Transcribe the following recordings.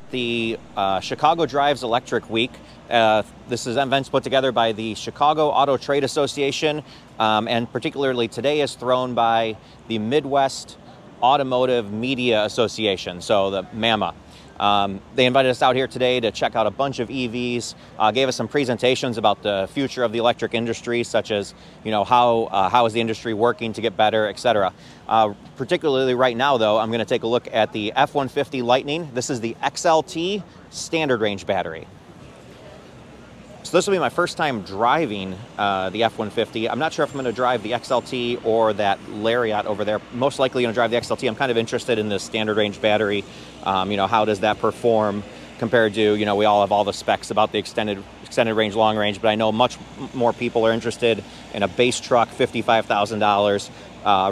at the Chicago Drives Electric Week. This is events put together by the Chicago Auto Trade Association, and particularly today is thrown by the Midwest Automotive Media Association, so the MAMA. They invited us out here today to check out a bunch of EVs, gave us some presentations about the future of the electric industry, such as, how is the industry working to get better, etc. Particularly right now, though, I'm going to take a look at the F-150 Lightning. This is the XLT standard range battery. So this will be my first time driving the F-150. I'm not sure if I'm going to drive the XLT or that Lariat over there. Most likely going to drive the XLT. I'm kind of interested in the standard range battery. How does that perform compared to, we all have all the specs about the extended range, long range, but I know much more people are interested in a base truck, $55,000,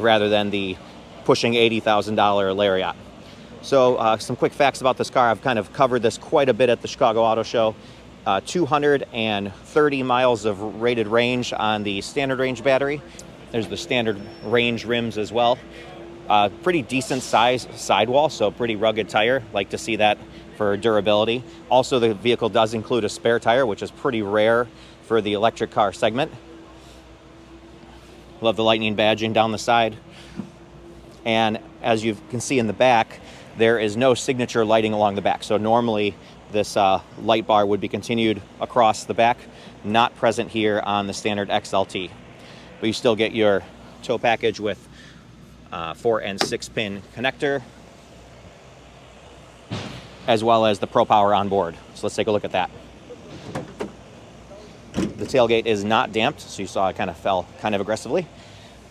rather than the pushing $80,000 Lariat. So some quick facts about this car. I've kind of covered this quite a bit at the Chicago Auto Show. 230 miles of rated range on the standard range battery. There's the standard range rims as well. Pretty decent size sidewall, so pretty rugged tire. Like to see that for durability. Also, the vehicle does include a spare tire, which is pretty rare for the electric car segment. Love the Lightning badging down the side. And as you can see in the back, there is no signature lighting along the back. So normally this light bar would be continued across the back, not present here on the standard XLT. But you still get your tow package with 4 and 6 pin connector, as well as the Pro Power on board. So let's take a look at that. The tailgate is not damped, so you saw it kind of fell kind of aggressively.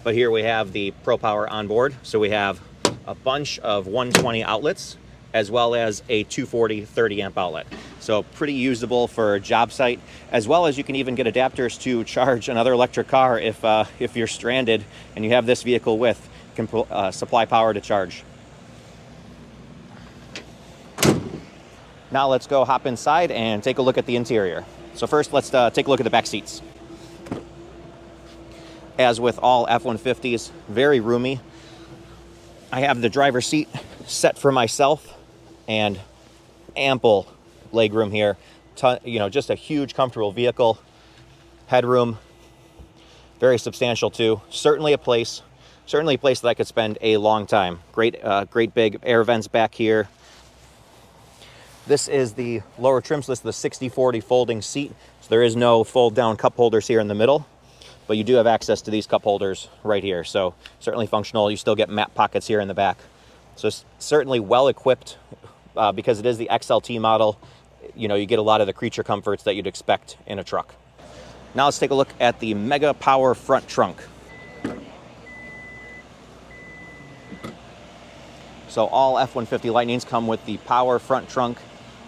But here we have the Pro Power on board. So we have a bunch of 120 outlets, as well as a 240 30 amp outlet. So pretty usable for a job site, as well as you can even get adapters to charge another electric car if you're stranded and you have this vehicle with, can supply power to charge. Now let's go hop inside and take a look at the interior. So first, let's take a look at the back seats. As with all F-150s, very roomy. I have the driver's seat set for myself and ample legroom here. Just a huge, comfortable vehicle. Headroom, very substantial too. Certainly a place that I could spend a long time. Great big air vents back here. This is the lower trim, so this is the 60/40 folding seat. So there is no fold down cup holders here in the middle, but you do have access to these cup holders right here. So certainly functional. You still get map pockets here in the back. So certainly well equipped because it is the XLT model. You get a lot of the creature comforts that you'd expect in a truck. Now let's take a look at the Mega Power front trunk. So all F-150 Lightnings come with the Power front trunk,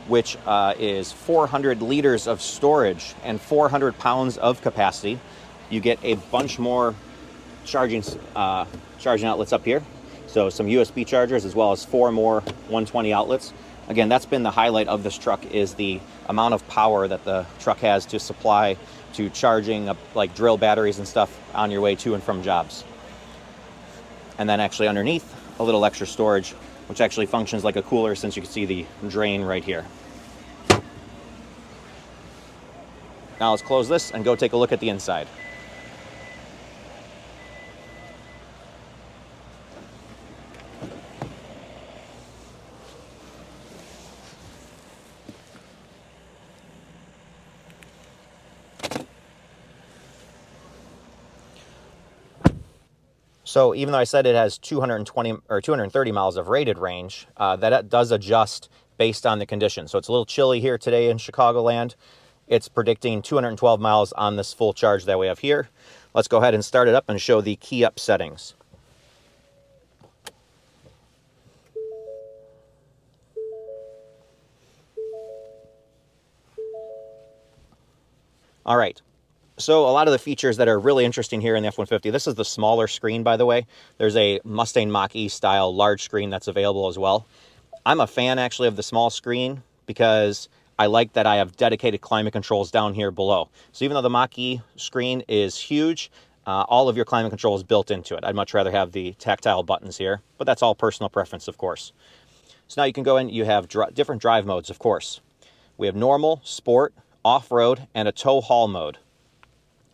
which is 400 liters of storage and 400 pounds of capacity. You get a bunch more charging outlets up here. So some USB chargers, as well as 4 more 120 outlets. Again, that's been the highlight of this truck, is the amount of power that the truck has to supply to charging like drill batteries and stuff on your way to and from jobs. And then actually underneath, a little extra storage, which actually functions like a cooler, since you can see the drain right here. Now let's close this and go take a look at the inside. So even though I said it has 220 or 230 miles of rated range, that does adjust based on the conditions. So it's a little chilly here today in Chicagoland. It's predicting 212 miles on this full charge that we have here. Let's go ahead and start it up and show the key up settings. All right. So a lot of the features that are really interesting here in the F-150, this is the smaller screen, by the way. There's a Mustang Mach-E style large screen that's available as well. I'm a fan actually of the small screen because I like that I have dedicated climate controls down here below. So even though the Mach-E screen is huge, all of your climate control is built into it. I'd much rather have the tactile buttons here, but that's all personal preference, of course. So now you can go in, you have different drive modes, of course. We have normal, sport, off-road, and a tow haul mode.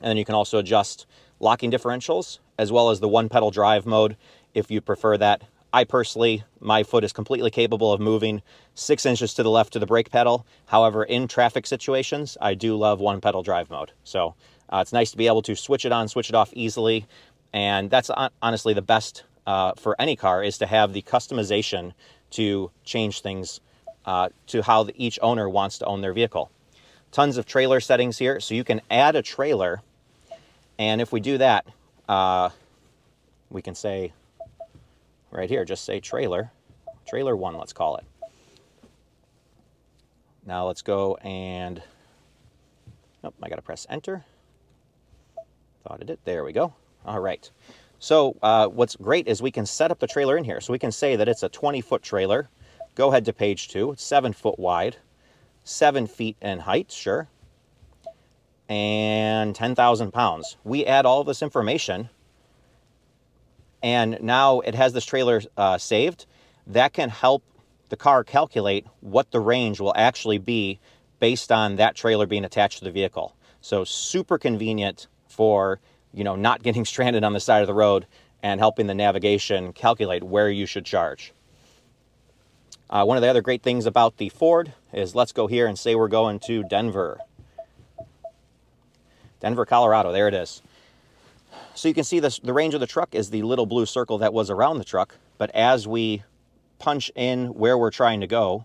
And then you can also adjust locking differentials, as well as the one-pedal drive mode, if you prefer that. I personally, my foot is completely capable of moving 6 inches to the left to the brake pedal. However, in traffic situations, I do love one-pedal drive mode. So it's nice to be able to switch it on, switch it off easily. And that's honestly the best for any car, is to have the customization to change things to how each owner wants to own their vehicle. Tons of trailer settings here, so you can add a trailer, and if we do that, we can say right here, just say trailer 1, let's call it. Now let's go and, oh, I gotta press enter. Thought it did, there we go. All right. So what's great is we can set up the trailer in here. So we can say that it's a 20-foot trailer. Go ahead to page 2. It's 7 foot wide, 7 feet in height, sure, and 10,000 pounds. We add all this information, and now it has this trailer saved. That can help the car calculate what the range will actually be based on that trailer being attached to the vehicle. So super convenient for not getting stranded on the side of the road and helping the navigation calculate where you should charge. One of the other great things about the Ford is, let's go here and say we're going to Denver, Colorado. There it is. So you can see the range of the truck is the little blue circle that was around the truck, but as we punch in where we're trying to go,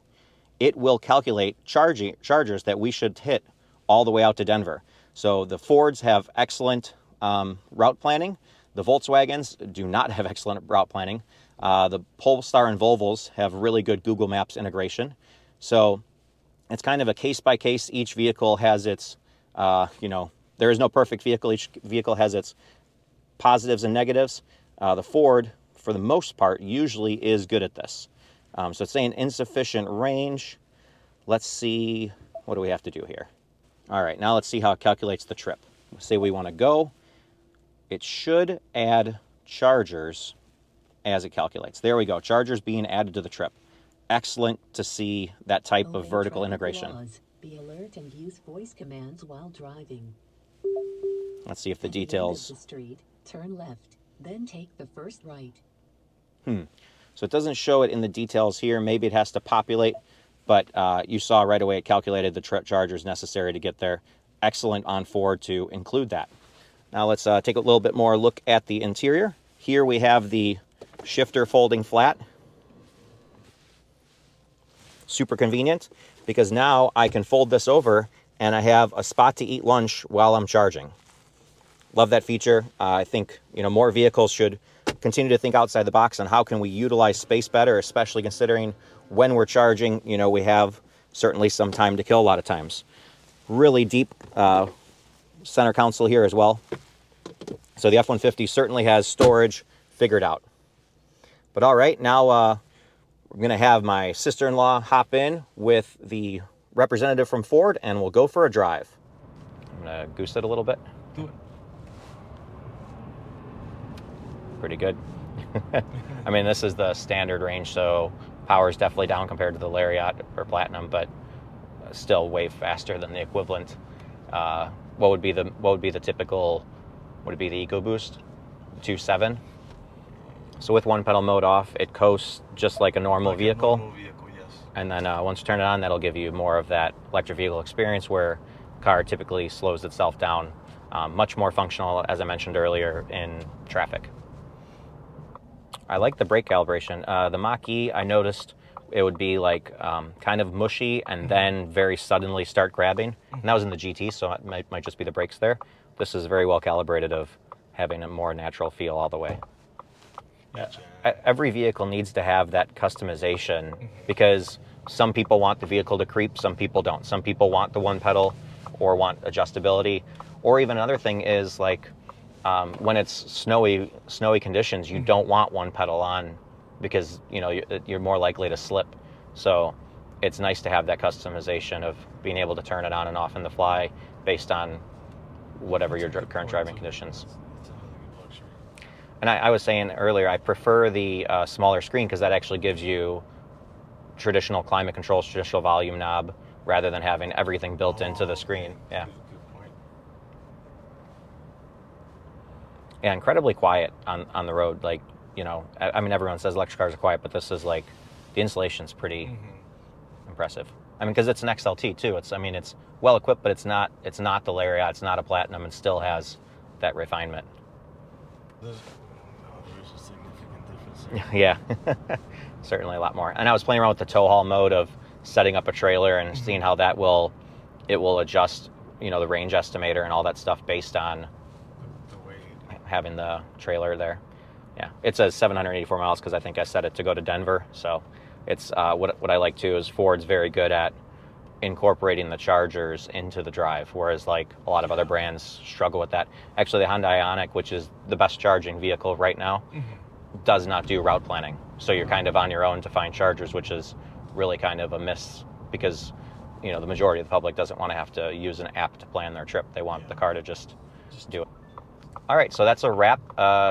it will calculate chargers that we should hit all the way out to Denver. So the Fords have excellent route planning. The Volkswagens do not have excellent route planning. The Polestar and Volvos have really good Google Maps integration. So it's kind of a case-by-case. Each vehicle has its, there is no perfect vehicle. Each vehicle has its positives and negatives. The Ford, for the most part, usually is good at this. So it's saying insufficient range. Let's see, what do we have to do here? All right, now let's see how it calculates the trip. Say we want to go. It should add chargers as it calculates. There we go, chargers being added to the trip. Excellent to see that type of vertical integration. Be alert and use voice commands while driving. Let's see if the details. At the end of the street, turn left, then take the first right. So it doesn't show it in the details here. Maybe it has to populate, but you saw right away it calculated the chargers necessary to get there. Excellent on Ford to include that. Now let's take a little bit more look at the interior. Here we have the shifter folding flat. Super convenient, because now I can fold this over and I have a spot to eat lunch while I'm charging. Love that feature. I think more vehicles should continue to think outside the box on how can we utilize space better, especially considering when we're charging, we have certainly some time to kill a lot of times. Really deep center console here as well. So the F-150 certainly has storage figured out. But all right, now we're going to have my sister-in-law hop in with the representative from Ford, and we'll go for a drive. I'm going to goose it a little bit. Do it. Pretty good. I mean, this is the standard range, so power is definitely down compared to the Lariat or Platinum, but still way faster than the equivalent. What would be the typical? Would it be the EcoBoost 2.7? So with one pedal mode off, it coasts just like a normal vehicle. Yes. And then once you turn it on, that'll give you more of that electric vehicle experience where the car typically slows itself down. Much more functional, as I mentioned earlier, in traffic. I like the brake calibration. The Mach-E, I noticed it would be like kind of mushy and then very suddenly start grabbing. And that was in the GT, so it might just be the brakes there. This is very well calibrated of having a more natural feel all the way. Gotcha. Every vehicle needs to have that customization because some people want the vehicle to creep, some people don't. Some people want the one pedal or want adjustability. Or even another thing is like when it's snowy conditions, you don't want one pedal on because you're more likely to slip. So it's nice to have that customization of being able to turn it on and off in the fly based on whatever your current driving conditions. And I was saying earlier, I prefer the smaller screen because that actually gives you traditional climate controls, traditional volume knob, rather than having everything built into the screen. Yeah. Good point. Yeah, incredibly quiet on the road. Like, you know, I mean, everyone says electric cars are quiet, but this is like, the installation's pretty impressive. I mean, because it's an XLT too. It's well equipped, but it's not the Lariat, it's not a Platinum, and still has that refinement. There's a significant difference. Yeah, certainly a lot more. And I was playing around with the tow haul mode of setting up a trailer and seeing how that will adjust, you know, the range estimator and all that stuff based on The weight. having the trailer there. Yeah, it says 784 miles because I think I set it to go to Denver. So it's what I like too is Ford's very good at incorporating the chargers into the drive, whereas like a lot of other brands struggle with that. Actually, the Honda Ioniq, which is the best charging vehicle right now, does not do route planning. So you're kind of on your own to find chargers, which is really kind of a miss because, you know, the majority of the public doesn't want to have to use an app to plan their trip. They want the car to just do it. All right, so that's a wrap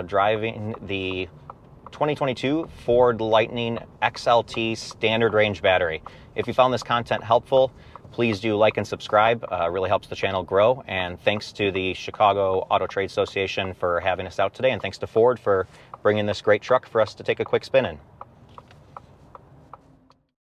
driving the 2022 Ford Lightning XLT standard range battery. If you found this content helpful, please do like and subscribe. It really helps the channel grow. And thanks to the Chicago Auto Trade Association for having us out today. And thanks to Ford for bringing this great truck for us to take a quick spin in.